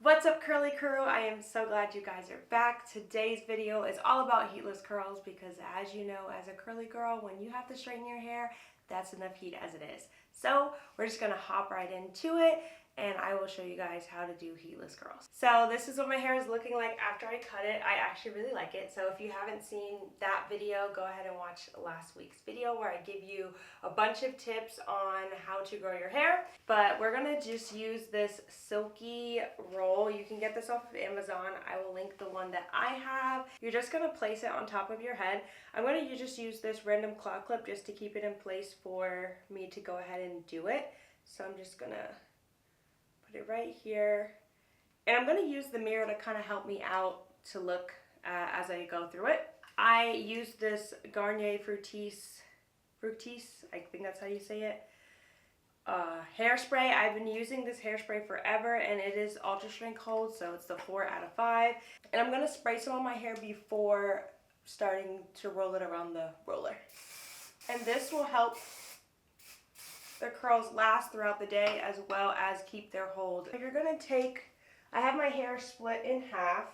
What's up, curly crew? I am so glad you guys are back. Today's video is all about heatless curls because, as you know, as a curly girl, when you have to straighten your hair, that's enough heat as it is. So we're just gonna hop right into it and I will show you guys how to do heatless curls. So this is what my hair is looking like after I cut it. I actually really like it. So if you haven't seen that video, go ahead and watch last week's video where I give you a bunch of tips on how to grow your hair. But we're gonna just use this silky roll. You can get this off of Amazon. I will link the one that I have. You're just gonna place it on top of your head. I'm gonna just use this random claw clip just to keep it in place for me to go ahead and do it. So I'm just gonna put it right here. And I'm gonna use the mirror to kind of help me out to look as I go through it. I use this Garnier Fructis, I think that's how you say it, hairspray. I've been using this hairspray forever and it is ultra shrink hold, so it's the 4 out of 5. And I'm gonna spray some on my hair before starting to roll it around the roller. And this will help the curls last throughout the day as well as keep their hold. So you're gonna take, I have my hair split in half.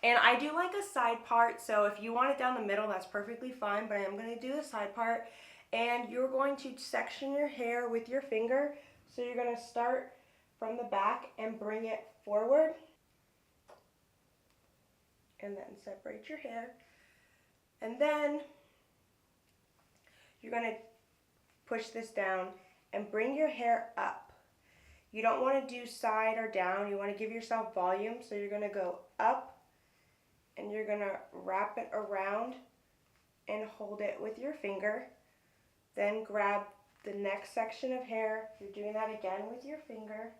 And I do like a side part, so if you want it down the middle, that's perfectly fine, but I am going to do the side part. And you're going to section your hair with your finger. So you're going to start from the back and bring it forward. And then separate your hair. And then you're going to push this down and bring your hair up. You don't want to do side or down. You want to give yourself volume, so you're going to go up. And you're going to wrap it around and hold it with your finger. Then grab the next section of hair. You're doing that again with your finger.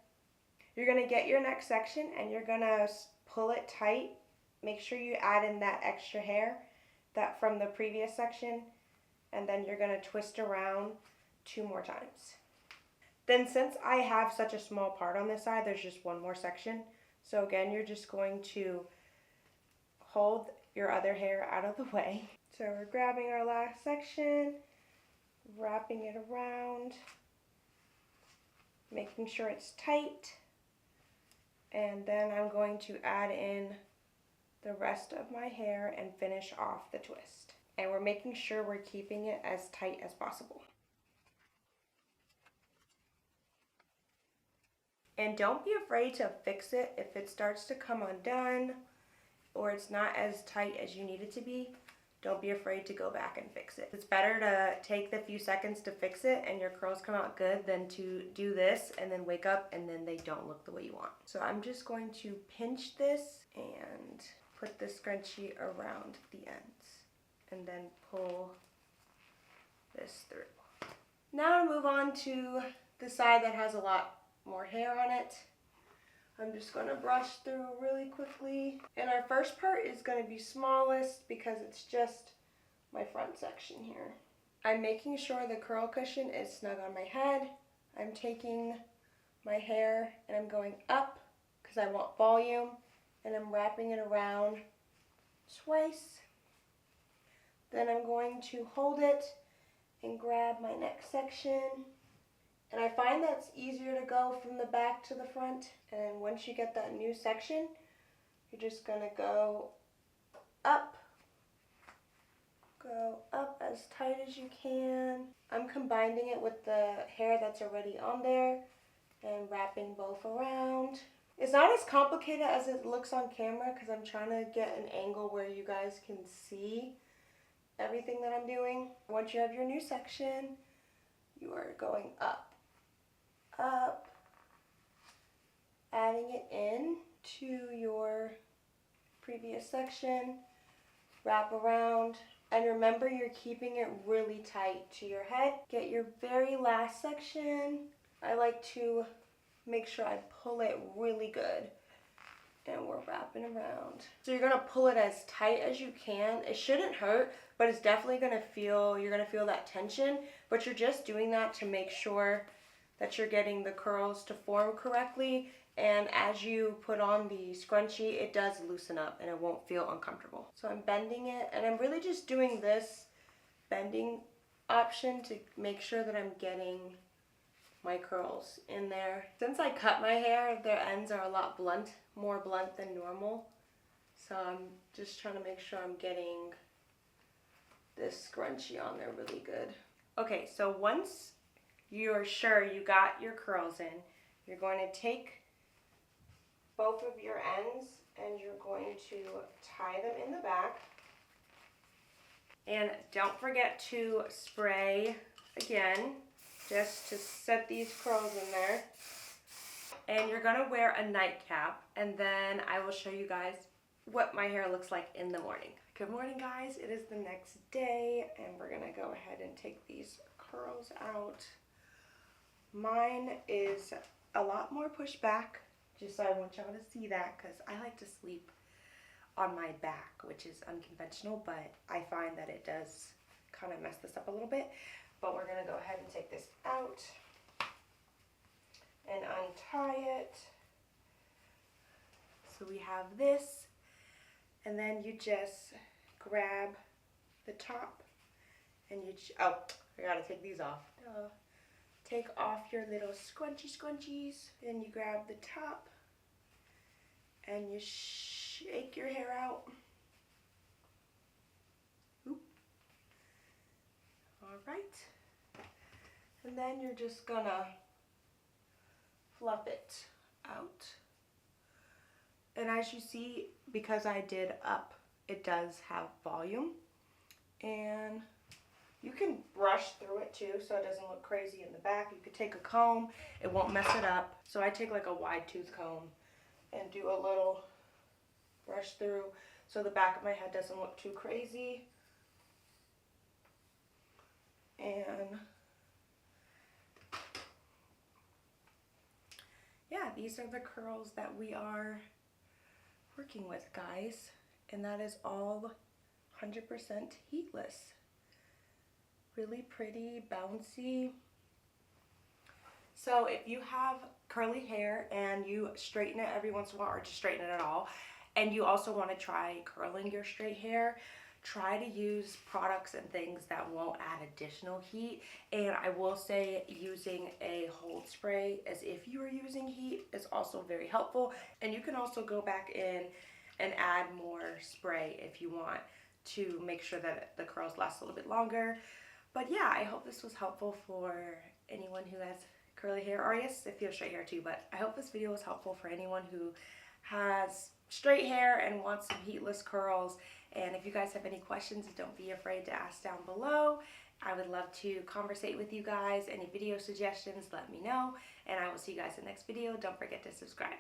You're going to get your next section and you're going to pull it tight. Make sure you add in that extra hair that from the previous section. And then you're going to twist around 2 more times. Then since I have such a small part on this side, there's just 1 more section. So again, you're just going to hold your other hair out of the way. So we're grabbing our last section, wrapping it around, making sure it's tight, and then I'm going to add in the rest of my hair and finish off the twist. And we're making sure we're keeping it as tight as possible. And don't be afraid to fix it if it starts to come undone or it's not as tight as you need it to be. Don't be afraid to go back and fix it. It's better to take the few seconds to fix it and your curls come out good than to do this and then wake up and then they don't look the way you want. So I'm just going to pinch this and put the scrunchie around the ends and then pull this through. Now to move on to the side that has a lot more hair on it. I'm just going to brush through really quickly. And our first part is going to be smallest because it's just my front section here. I'm making sure the curl cushion is snug on my head. I'm taking my hair and I'm going up because I want volume. And I'm wrapping it around twice. Then I'm going to hold it and grab my next section. And I find that's easier to go from the back to the front. And once you get that new section, you're just going to go up as tight as you can. I'm combining it with the hair that's already on there and wrapping both around. It's not as complicated as it looks on camera because I'm trying to get an angle where you guys can see everything that I'm doing. Once you have your new section, you are going up, adding it in to your previous section, wrap around, and remember you're keeping it really tight to your head. Get your very last section. I like to make sure I pull it really good, and we're wrapping around. So you're gonna pull it as tight as you can. It shouldn't hurt, but it's definitely gonna feel, you're gonna feel that tension, but you're just doing that to make sure that you're getting the curls to form correctly, and as you put on the scrunchie, it does loosen up and it won't feel uncomfortable. So I'm bending it, and I'm really just doing this bending option to make sure that I'm getting my curls in there. Since I cut my hair, their ends are a lot blunt, more blunt than normal. So I'm just trying to make sure I'm getting this scrunchie on there really good. Okay, so once you're sure you got your curls in, you're going to take both of your ends and you're going to tie them in the back. And don't forget to spray again, just to set these curls in there. And you're gonna wear a nightcap, and then I will show you guys what my hair looks like in the morning. Good morning, guys. It is the next day, and we're gonna go ahead and take these curls out. Mine is a lot more pushed back, just so I want y'all to see that, because I like to sleep on my back, which is unconventional, but I find that it does kind of mess this up a little bit. But we're gonna go ahead and take this out and untie it. So we have this, and then you just grab the top and you, oh, I gotta take these off. Take off your little scrunchies, and you grab the top and you shake your hair out. Oop. All right. And then you're just gonna fluff it out. And as you see, because I did up, it does have volume. And you can brush through it too, so it doesn't look crazy in the back. You could take a comb, it won't mess it up. So I take like a wide tooth comb and do a little brush through so the back of my head doesn't look too crazy. And yeah, these are the curls that we are working with, guys. And that is all 100% heatless. Really pretty, bouncy. So if you have curly hair and you straighten it every once in a while, or just straighten it at all, and you also want to try curling your straight hair, try to use products and things that won't add additional heat. And I will say using a hold spray as if you were using heat is also very helpful. And you can also go back in and add more spray if you want to make sure that the curls last a little bit longer. But yeah, I hope this was helpful for anyone who has curly hair, or yes, if you have straight hair too, but I hope this video was helpful for anyone who has straight hair and wants some heatless curls. And if you guys have any questions, don't be afraid to ask down below. I would love to conversate with you guys. Any video suggestions, let me know. And I will see you guys in the next video. Don't forget to subscribe.